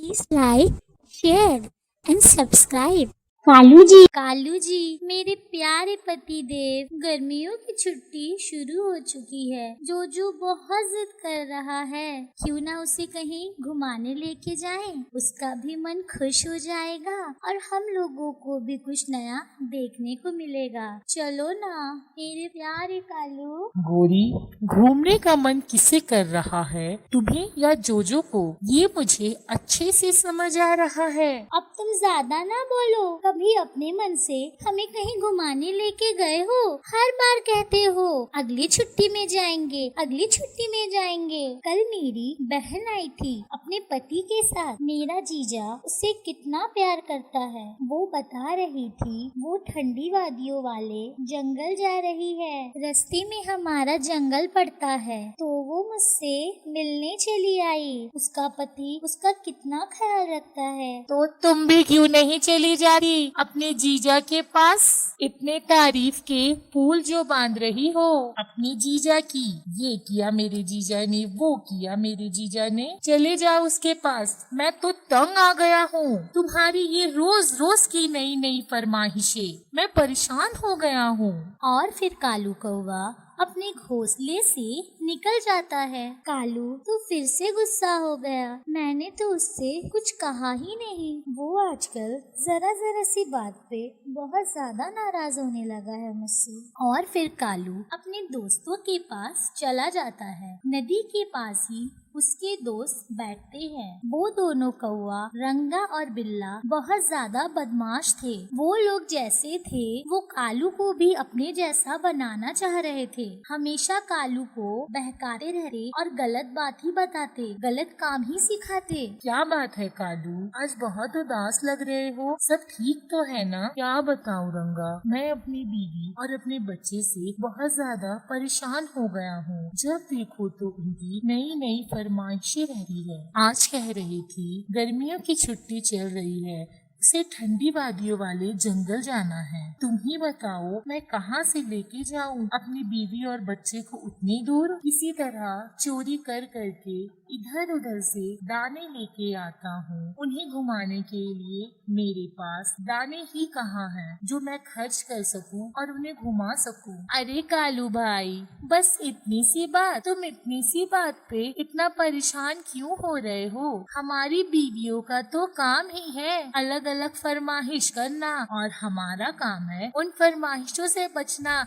Please like, share and subscribe. Kalu ji मेरे प्यारे पति देव, गर्मियों की छुट्टी शुरू हो चुकी है। जोजो बहुत जिद कर रहा है, क्यों ना उसे कहीं घुमाने लेके जाएं। उसका भी मन खुश हो जाएगा और हम लोगों को भी कुछ नया देखने को मिलेगा। चलो ना मेरे प्यारे कालू। गोरी, घूमने का मन किसे कर रहा है, तुम्हें या जोजो को? ये मुझे अच्छे से समझ आ रहा है। अब तुम ज्यादा ना बोलो। कभी अपने मन से हमें कहीं घुमाने लेके गए हो? हर बार कहते हो अगली छुट्टी में जाएंगे, अगली छुट्टी में जाएंगे। कल मेरी बहन आई थी अपने पति के साथ। मेरा जीजा उससे कितना प्यार करता है। वो बता रही थी वो ठंडी वादियों वाले जंगल जा रही है। रास्ते में हमारा जंगल पड़ता है तो वो मुझसे मिलने चली आई। उसका पति उसका कितना ख्याल रखता है। तो तुम भी क्यों नहीं चली जा रही अपने जीजा के पास? इतने तारीफ के फूल जो बांध रही हो अपने जीजा की, ये किया मेरे जीजा ने, वो किया मेरे जीजा ने, चले जाओ उसके पास। मैं तो तंग आ गया हूँ तुम्हारी ये रोज रोज की नई नई फरमाइशें, मैं परेशान हो गया हूँ। और फिर कालू कौवा अपने घोंसले से निकल जाता है। कालू तो फिर से गुस्सा हो गया। मैंने तो उससे कुछ कहा ही नहीं। वो आजकल जरा जरा सी बात पे बहुत ज्यादा नाराज होने लगा है मुझसे। और फिर कालू अपने दोस्तों के पास चला जाता है। नदी के पास ही उसके दोस्त बैठते हैं। वो दोनों कौवा, रंगा और बिल्ला बहुत ज्यादा बदमाश थे। वो लोग जैसे थे वो कालू को भी अपने जैसा बनाना चाह रहे थे। हमेशा कालू को बहकाते रहते और गलत बात ही बताते, गलत काम ही सिखाते। क्या बात है कालू, आज बहुत उदास लग रहे हो? सब ठीक तो है ना? क्या बताऊं रंगा, मैं अपनी बीवी और अपने बच्चे से बहुत ज्यादा परेशान हो गया हूँ। जब देखो तो उनकी नई नई फरमाइशें रहती है। आज कह रही थी गर्मियों की छुट्टी चल रही है, उसे ठंडी वादियों वाले जंगल जाना है। तुम ही बताओ मैं कहाँ से लेके जाऊँ अपनी बीवी और बच्चे को उतनी दूर? किसी तरह चोरी कर करके इधर उधर से दाने लेके आता हूँ। उन्हें घुमाने के लिए मेरे पास दाने ही कहाँ हैं जो मैं खर्च कर सकूँ और उन्हें घुमा सकूँ। अरे कालू भाई, बस इतनी सी बात, तुम इतनी सी बात पे इतना परेशान क्यों हो रहे हो? हमारी बीवियों का तो काम ही है अलग अलग फरमाइश करना और हमारा काम है उन फरमाइशों से बचना।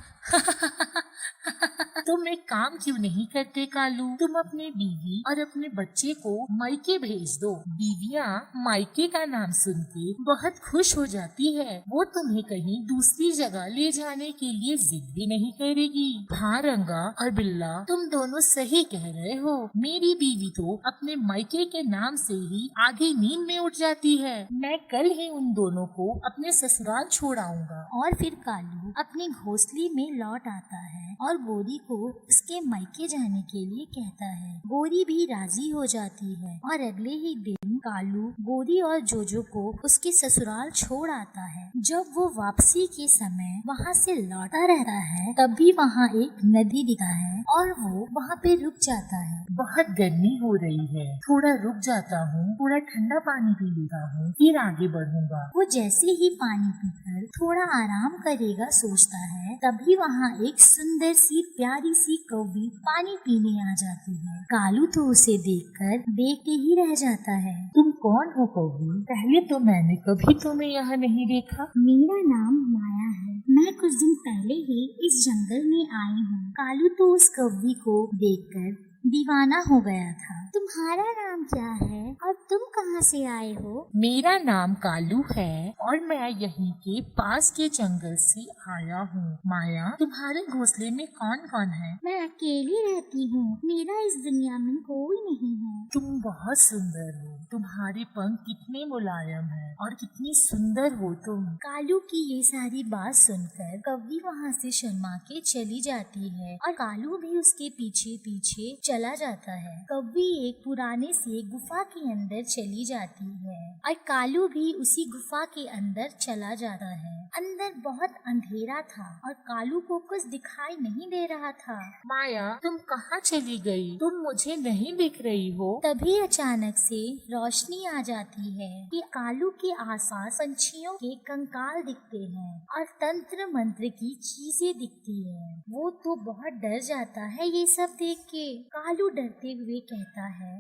तुम एक काम क्यों नहीं करते कालू? तुम अपने बीवी और अपने बच्चे को मायके भेज दो। बीवियाँ मायके का नाम सुन के बहुत खुश हो जाती है। वो तुम्हें कहीं दूसरी जगह ले जाने के लिए जिद भी नहीं करेगी। हाँ रंगा और बिल्ला, तुम दोनों सही कह रहे हो। मेरी बीवी तो अपने मायके के नाम से ही आधी नींद में उठ जाती है। मैं कल ही उन दोनों को अपने ससुराल छोड़ आऊंगा। और फिर कालू अपने घोंसले में लौट आता है और गोरी को उसके मायके जाने के लिए कहता है। गोरी भी राजी हो जाती है और अगले ही दिन कालू गोरी और जोजो को उसके ससुराल छोड़ आता है। जब वो वापसी के समय वहाँ से लौटा रहता है तभी वहाँ एक नदी दिखा है और वो वहाँ पे रुक जाता है। बहुत गर्मी हो रही है, थोड़ा रुक जाता हूँ, थोड़ा ठंडा पानी पी लेता हूँ, फिर आगे बढ़ूंगा। वो जैसे ही पानी पीकर थोड़ा आराम करेगा सोचता है, तभी वहाँ एक सुंदर सी प्यारी सी कौवी पानी पीने आ जाती है। कालू तो उसे देखकर देखते ही रह जाता है। तुम कौन हो कौवी? पहले तो मैंने कभी तुम्हें यहाँ नहीं देखा। मेरा नाम माया है। मैं कुछ दिन पहले ही इस जंगल में आई हूँ। कालू तो उस कौवी को देखकर दीवाना हो गया था। तुम्हारा नाम क्या है और तुम कहाँ से आए हो? मेरा नाम कालू है और मैं यहीं के पास के जंगल से आया हूँ। माया, तुम्हारे घोंसले में कौन कौन है? मैं अकेली रहती हूँ, मेरा इस दुनिया में कोई नहीं है। तुम बहुत सुंदर हो, तुम्हारे पंख कितने मुलायम हैं और कितनी सुंदर हो तुम। कालू की ये सारी बात सुनकर कौवी वहाँ से शर्मा के चली जाती है और कालू भी उसके पीछे पीछे चला जाता है। कौवी एक पुराने से गुफा के अंदर अंदर चली जाती है और कालू भी उसी गुफा के अंदर चला जाता है। अंदर बहुत अंधेरा था और कालू को कुछ दिखाई नहीं दे रहा था। माया, तुम कहाँ चली गई? तुम मुझे नहीं दिख रही हो। तभी अचानक से रोशनी आ जाती है कि कालू के आसपास पंछियों के कंकाल दिखते हैं और तंत्र मंत्र की चीजें दिखती है। वो तो बहुत डर जाता है ये सब देख के। कालू डरते हुए कहता है,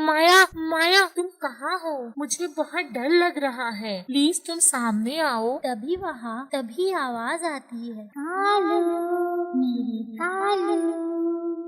माया, माया, तुम कहाँ हो? मुझे बहुत डर लग रहा है। प्लीज तुम सामने आओ। तभी आवाज आती है, कालू, मेरे कालू,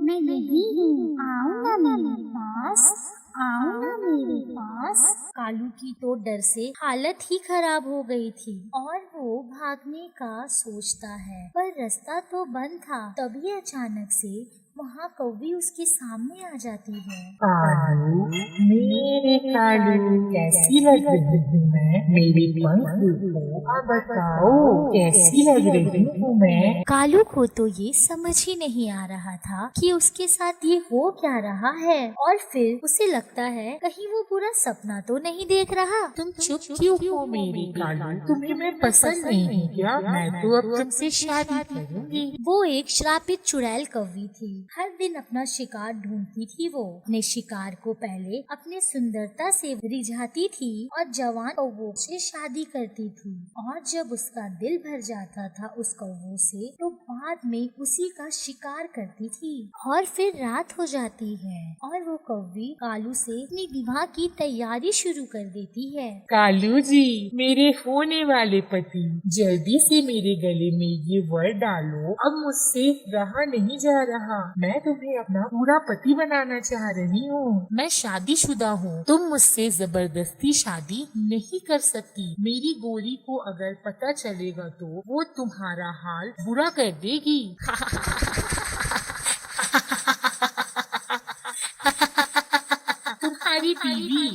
मैं यही हूँ, आओ ना मेरे पास, आओ ना मेरे पास। कालू की तो डर से हालत ही खराब हो गई थी और वो भागने का सोचता है, पर रास्ता तो बंद था। तभी अचानक से वहाँ कौवी उसके सामने आ जाती है। कालू, मेरे कालू, कैसी लग रही हूँ मैं? मेरे पंख देखो, अब बताओ कैसी लग रही हूँ मैं? कालू को तो ये समझ ही नहीं आ रहा था कि उसके साथ ये हो क्या रहा है और फिर उसे लगता है कहीं वो पूरा सपना तो नहीं देख रहा। तुम चुप क्यों हो मेरी कालू? तुम्हें मैं पसंद नहीं हूँ क्या? मैं तो अब तुमसे शादी करूँगी। वो एक श्रापित चुड़ैल कौवी थी। हर दिन अपना शिकार ढूंढती थी। वो अपने शिकार को पहले अपने सुंदरता से रिझाती थी और जवान कौवों से शादी करती थी और जब उसका दिल भर जाता था उस कौवों से तो बाद में उसी का शिकार करती थी। और फिर रात हो जाती है और वो कौवी कालू से अपनी विवाह की तैयारी शुरू कर देती है। कालू जी, मेरे होने वाले पति, जल्दी से मेरे गले में ये वर डालो। अब मुझसे रहा नहीं जा रहा। मैं तुम्हें अपना पूरा पति बनाना चाह रही हूँ। मैं शादीशुदा हूँ। तुम मुझसे जबरदस्ती शादी नहीं कर सकती। मेरी गोरी को अगर पता चलेगा तो वो तुम्हारा हाल बुरा कर देगी।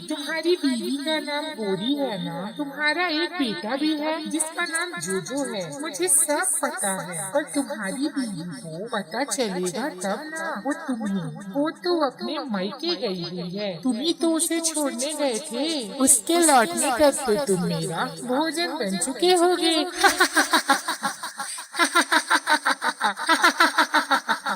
तुम्हारी बीवी का नाम गोरी है ना? तुम्हारा एक बेटा भी है जिसका नाम जोजो है। मुझे सब पता है, पर तुम्हारी बीवी को पता चलेगा तब ना। वो तो अपने मायके गई हुई है। तुम्ही तो उसे छोड़ने गए थे। उसके लौटने तक तो तुम मेरा भोजन बन चुके होगे।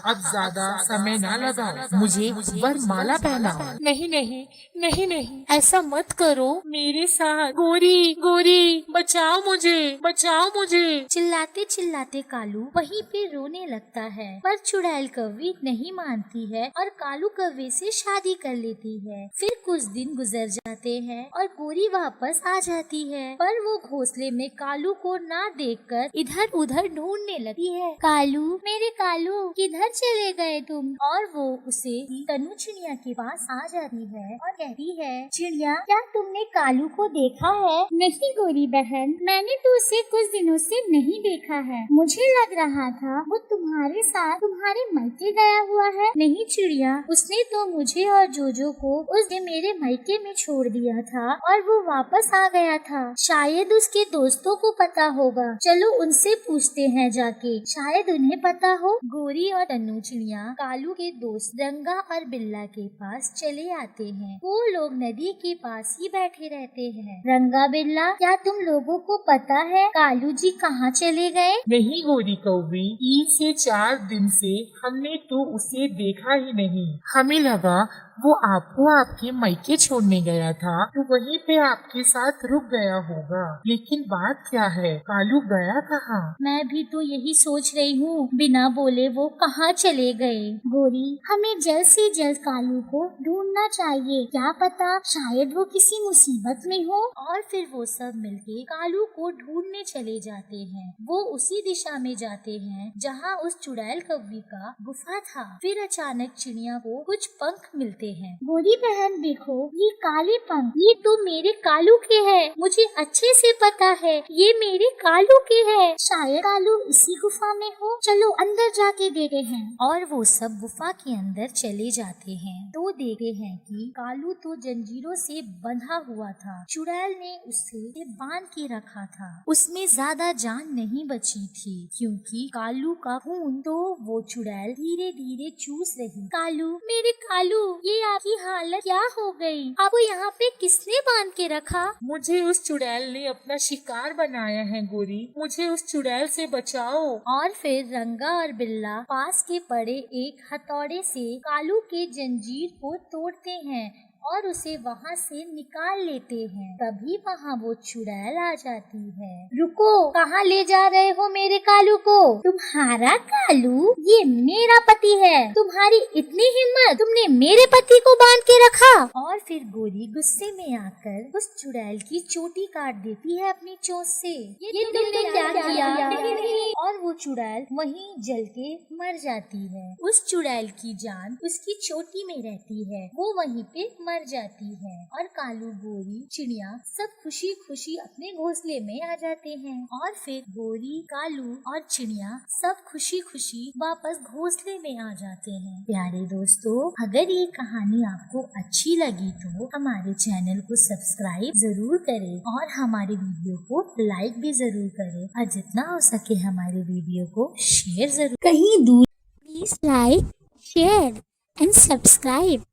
अब ज्यादा समय ना लगाओ, मुझे वरमाला पहनाओ। नहीं नहीं नहीं नहीं, ऐसा मत करो मेरे साथ। गोरी गोरी, बचाओ मुझे, बचाओ मुझे। चिल्लाते चिल्लाते कालू वहीं पे रोने लगता है, पर चुड़ैल कौवी नहीं मानती है और कालू कौवे से शादी कर लेती है। फिर कुछ दिन गुजर जाते हैं और गोरी वापस आ जाती है, पर वो घोंसले में कालू को ना देखकर इधर उधर ढूंढने लगती है। कालू, मेरे कालू, किधर चले गए तुम? और वो उसे तनु चिड़िया के पास आ जाती है और कहती है, चिड़िया, क्या तुमने कालू को देखा है? नहीं गोरी बहन, मैंने तो उसे कुछ दिनों से नहीं देखा है। मुझे लग रहा था वो तुम्हारे साथ तुम्हारे मायके गया हुआ है। नहीं चिड़िया, उसने तो मुझे और जोजो को उस दिन मेरे मायके में छोड़ दिया था और वो वापस आ गया था। शायद उसके दोस्तों को पता होगा। चलो उनसे पूछते हैं जाके, शायद उन्हें पता हो। गोरी और तन्नू चिड़िया कालू के दोस्त रंगा और बिल्ला के पास चले आते हैं। वो लोग नदी के पास ही बैठे रहते हैं। रंगा, बिल्ला, क्या तुम लोगों को पता है कालू जी कहाँ चले गए? नहीं गोरी कौवी, 3 से 4 दिन से हमने तो उसे देखा ही नहीं। हमें लगा वो आपको आपके मायके छोड़ने गया था तो वहीं पे आपके साथ रुक गया होगा। लेकिन बात क्या है, कालू गया कहाँ? मैं भी तो यही सोच रही हूँ, बिना बोले वो कहाँ चले गए। गोरी, हमें जल्द से जल्द कालू को ढूंढना चाहिए। क्या पता शायद वो किसी मुसीबत में हो। और फिर वो सब मिलके कालू को ढूंढने चले जाते हैं। वो उसी दिशा में जाते हैं जहाँ उस चुड़ैल कौवी का गुफा था। फिर अचानक चिड़िया को कुछ पंख मिलते हैं। गोरी बहन देखो, ये काले पंख, ये तो मेरे कालू के हैं। मुझे अच्छे से पता है ये मेरे कालू के हैं। शायद कालू इसी गुफा में हो। चलो अंदर जाके देखते हैं। और वो सब गुफा के अंदर चले जाते हैं तो देखते हैं कि कालू तो जंजीरों से बंधा हुआ था। चुड़ैल ने उसे बांध के रखा था। उसमें ज्यादा जान नहीं बची थी क्योंकि कालू का खून तो वो चुड़ैल धीरे धीरे चूस रही। कालू, मेरे कालू, ये ये आपकी हालत क्या हो गई? आपको यहाँ पे किसने बांध के रखा? मुझे उस चुड़ैल ने अपना शिकार बनाया है गोरी, मुझे उस चुड़ैल से बचाओ। और फिर रंगा और बिल्ला पास के पड़े एक हथौड़े से कालू के जंजीर को तोड़ते हैं और उसे वहाँ से निकाल लेते हैं। तभी वहाँ वो चुड़ैल आ जाती है। रुको, कहाँ ले जा रहे हो मेरे कालू को? तुम्हारा कालू? ये मेरा पति है। तुम्हारी इतनी हिम्मत, तुमने मेरे पति को बांध के रखा? और फिर गोरी गुस्से में आकर उस चुड़ैल की चोटी काट देती है अपनी चोंच से। ये तुमने क्या किया? नहीं। और वो चुड़ैल वहीं जल के मर जाती है। उस चुड़ैल की जान उसकी चोटी में रहती है, वो वहीं पे मर जाती है। और कालू, गोरी, चिड़िया सब खुशी खुशी अपने घोंसले में आ जाते हैं। और फिर गोरी, कालू और चिड़िया सब खुशी खुशी वापस घोंसले में आ जाते हैं। प्यारे दोस्तों, अगर ये कहानी आपको अच्छी लगी तो हमारे चैनल को सब्सक्राइब जरूर करें और हमारे वीडियो को लाइक भी जरूर करें और जितना हो सके हमारे वीडियो को शेयर जरूर कहीं दूर। Please like, share and subscribe.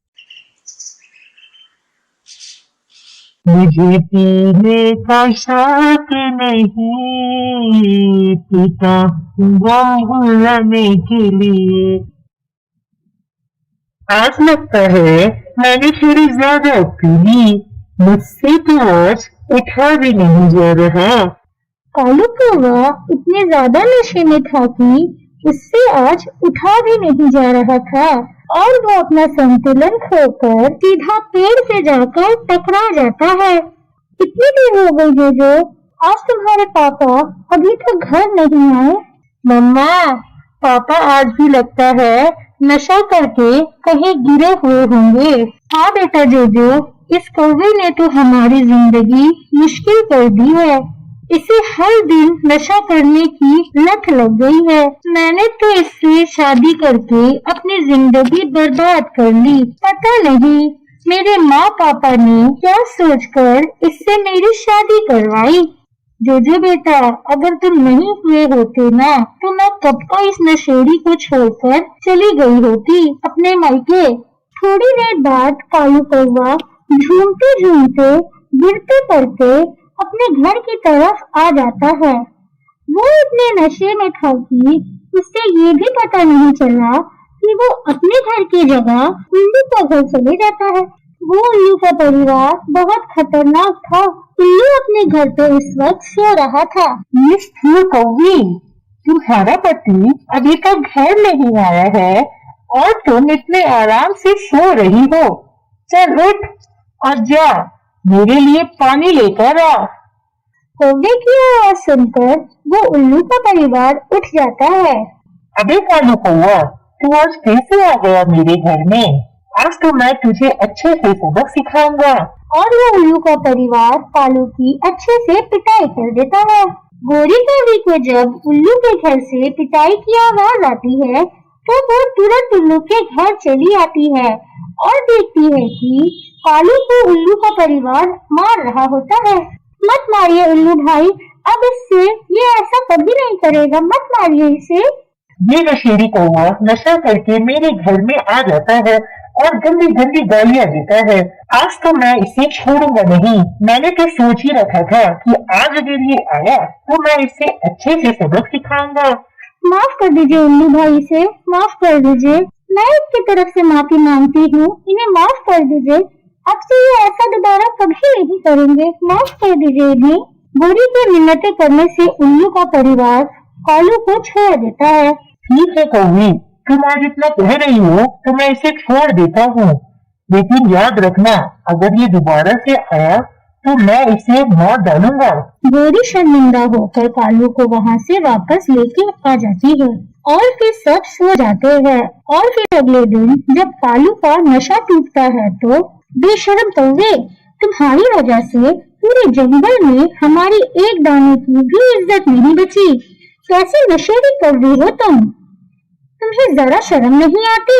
मुझे पीने का शौक नहीं, पीता गम भुलाने के लिए। आज लगता है मैंने थोड़ी ज्यादा पी ली, मुझसे तो आज उठा भी नहीं जा रहा। कालू कौवा इतने ज्यादा नशे में था कि उससे आज उठा भी नहीं जा रहा था और वो अपना संतुलन खोकर सीधा पेड़ से जाकर टकरा जाता है। कितनी देर हो गई जोजो, आज तुम्हारे पापा अभी तक घर नहीं आए? मम्मा, पापा आज भी लगता है नशा करके कहीं गिरे हुए होंगे। हाँ बेटा जोजो, इस कौवे ने तो हमारी जिंदगी मुश्किल कर दी है। इसे हर दिन नशा करने की लत लग गई है। मैंने तो इससे शादी करके अपनी जिंदगी बर्बाद कर ली। पता नहीं मेरे माँ पापा ने क्या सोचकर इससे मेरी शादी करवाई। जोजो बेटा, अगर तुम नहीं हुए होते ना तो मैं कब का इस नशेड़ी को छोड़कर चली गई होती अपने मायके। थोड़ी देर बाद कालू कौवा झूमते झूमते, गिरते पड़ते अपने घर की तरफ आ जाता है। वो इतने नशे में था कि उससे ये भी पता नहीं चला कि वो अपने घर की जगह उल्लू का घर चले जाता है। वो उल्लू का परिवार बहुत खतरनाक था। उल्लू अपने घर पे इस वक्त सो रहा था। मिस कौवी, तुम्हारा पति अभी तक घर नहीं आया है और तुम इतने आराम से सो रही हो। चल उठ और जा, मेरे लिए पानी लेकर आ। कौवे की आवाज सुनकर वो उल्लू का परिवार उठ जाता है। अबे कालू कौवा, तू आज कैसे आ गया मेरे घर में? आज तो मैं तुझे अच्छे से सबक सिखाऊंगा। और वो उल्लू का परिवार कालू की अच्छे से पिटाई कर देता है। गोरी कौवी को जब उल्लू के घर से पिटाई की आवाज आती है तो वो तुरंत उल्लू के घर चली आती है और देखती है कि कालू को उल्लू का परिवार मार रहा होता है। मत मारिए उल्लू भाई, अब इससे ये ऐसा कभी नहीं करेगा, मत मारिए इसे। ये नशेड़ी कौवा नशा करके मेरे घर में आ जाता है और गंदी गंदी गालियां देता है। आज तो मैं इसे छोड़ूंगा नहीं। मैंने तो सोच ही रखा था कि आज अगर ये आया तो मैं इसे अच्छे से सबक सिखाऊंगा। माफ कर दीजिए उल्लू भाई, से माफ कर दीजिए। मैं इसकी तरफ से माफी मांगती हूँ, इन्हें माफ कर दीजिए। अब से ये ऐसा दोबारा कभी नहीं करेंगे, माफ कर दीजिए इन्हें। गोरी की मिन्नतें करने से उल्लू का परिवार कालू को छोड़ देता है। ठीक है कौवी, तुम आज इतना कह रही हो तो मैं इसे छोड़ देता हूँ, लेकिन याद रखना अगर ये दोबारा से आया तो मैं इसे मार डालूंगा। गोरी शर्मिंदा होकर कालू को वहाँ से वापस लेके आ जाती है और फिर सब सो जाते हैं। और फिर अगले दिन जब कालू का नशा टूटता है तो बेशर्म कौवे, तुम्हारी वजह से पूरे जंगल में हमारी एक दाने की भी इज्जत नहीं बची। कैसे नशेड़ी कौवे हो तुम? तुम्हें जरा शर्म नहीं आती?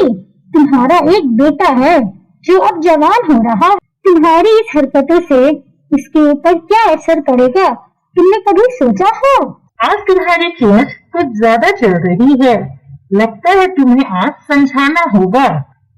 तुम्हारा एक बेटा है जो अब जवान हो रहा है। तुम्हारी इस हरकतों से इसके ऊपर क्या असर पड़ेगा, तुमने कभी सोचा हो? आज तुम्हारी सोच कुछ ज्यादा चल रही है। लगता है तुम्हें आज समझाना होगा।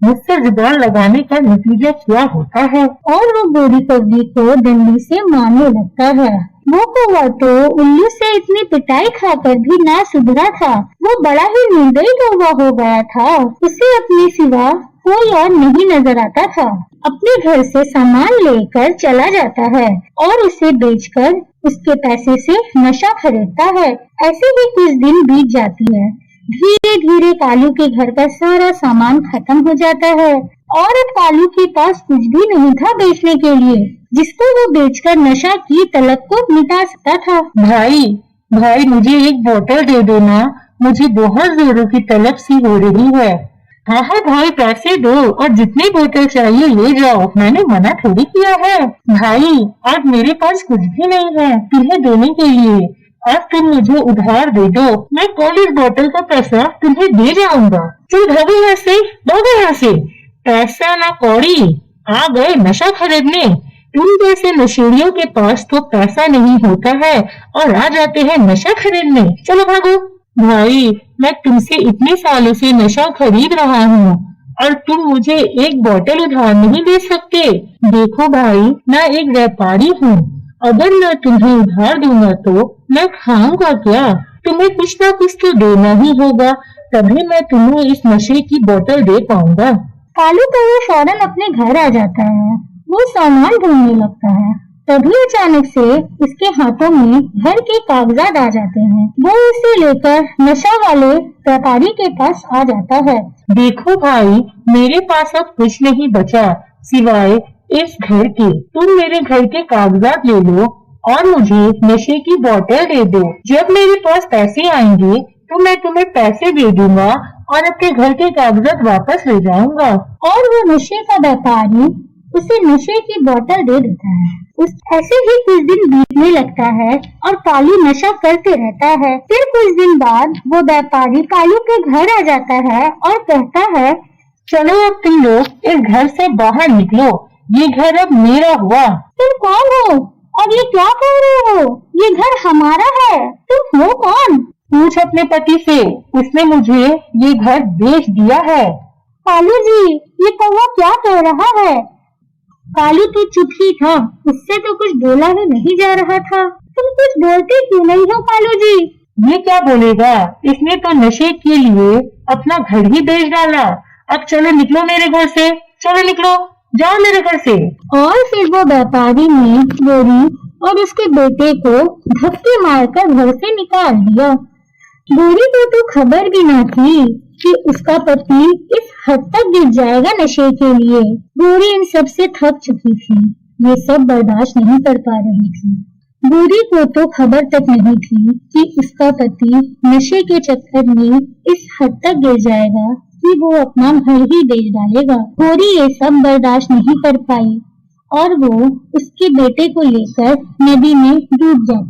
मुझसे जुबान लगाने का नतीजा क्या होता है। और वो गोरी कौवी को डंडी से मारने लगता है। वो कौवा तो उल्लू से इतनी पिटाई खाकर भी ना सुधरा था। वो बड़ा ही निर्दयी कौवा हो गया था। उसे अपने सिवा कोई और नहीं नजर आता था। अपने घर से सामान लेकर चला जाता है और उसे बेचकर उसके पैसे से नशा खरीदता है। ऐसे ही कुछ दिन बीत जाती है। धीरे धीरे कालू के घर का सारा सामान खत्म हो जाता है और अब कालू के पास कुछ भी नहीं था बेचने के लिए, जिसको वो बेचकर नशा की तलब को मिटा सकता था। भाई मुझे एक बोतल दे दो ना, मुझे बहुत जोरों की तलब सी हो रही है। हाँ भाई, पैसे दो और जितनी बोतल चाहिए ले जाओ, मैंने मना थोड़ी किया है। भाई आज मेरे पास कुछ भी नहीं है तुम्हें देने के लिए, अब तुम मुझे उधार दे दो, मैं कल इस बोतल का पैसा तुम्हें दे जाऊंगा। चल भागो यहाँ से, पैसा ना कौड़ी, आ गए नशा खरीदने। तुम जैसे नशेड़ियों के पास तो पैसा नहीं होता है और आ जाते हैं नशा खरीदने। चलो भागो। भाई मैं तुमसे इतने सालों से नशा खरीद रहा हूँ और तुम मुझे एक बोतल उधार नहीं दे सकते। देखो भाई, मैं एक व्यापारी हूँ, अगर मैं तुम्हें उधार दूंगा तो मैं खाऊंगा क्या? तुम्हें कुछ ना कुछ तो देना ही होगा, तभी मैं तुम्हें इस नशे की बोतल दे पाऊंगा। कालू कौवा फौरन अपने घर आ जाता है। वो सामान ढूंढने लगता है। तभी अचानक से उसके हाथों में घर के कागजात आ जाते हैं। वो उसे लेकर नशा वाले व्यापारी के पास आ जाता है। देखो भाई, मेरे पास अब कुछ नहीं बचा सिवाय इस घर के। तुम मेरे घर के कागजात ले लो और मुझे नशे की बोतल दे दो। जब मेरे पास पैसे आएंगे तो मैं तुम्हें पैसे दे दूंगा और अपने घर के कागजात वापस ले जाऊंगा। और वो नशे का व्यापारी उसे नशे की बोतल दे देता है। ऐसे ही कुछ दिन बीतने लगता है और कालू नशा करते रहता है। फिर कुछ दिन बाद वो व्यापारी कालू के घर आ जाता है और कहता है, चलो अब तुम लोग इस घर से बाहर निकलो, ये घर अब मेरा हुआ। तुम कौन हो और ये क्या कह रहे हो? ये घर हमारा है। तुम हो कौन? पूछ अपने पति से, उसने मुझे ये घर बेच दिया है। कालू जी, ये कौवा क्या कह रहा है? कालू तो चुप ही था, उससे तो कुछ बोला ही नहीं जा रहा था। तुम कुछ बोलते क्यों नहीं हो कालू जी? ये क्या बोलेगा, इसने तो नशे के लिए अपना घर ही बेच डाला। अब चलो निकलो मेरे घर से, चलो निकलो, जाओ मेरे घर से। और फिर वो व्यापारी ने गोरी और उसके बेटे को धक्के मारकर घर से निकाल दिया। गोरी को तो खबर भी न थी कि उसका पति इस हद तक गिर जाएगा नशे के लिए। गोरी इन सब से थक चुकी थी, ये सब बर्दाश्त नहीं कर पा रही थी। गोरी को तो खबर तक नहीं थी कि उसका पति नशे के चक्कर में इस हद तक गिर जाएगा कि वो अपना घर ही बेच डालेगा। गोरी ये सब बर्दाश्त नहीं कर पाई और वो उसके बेटे को लेकर नदी में डूब जाती।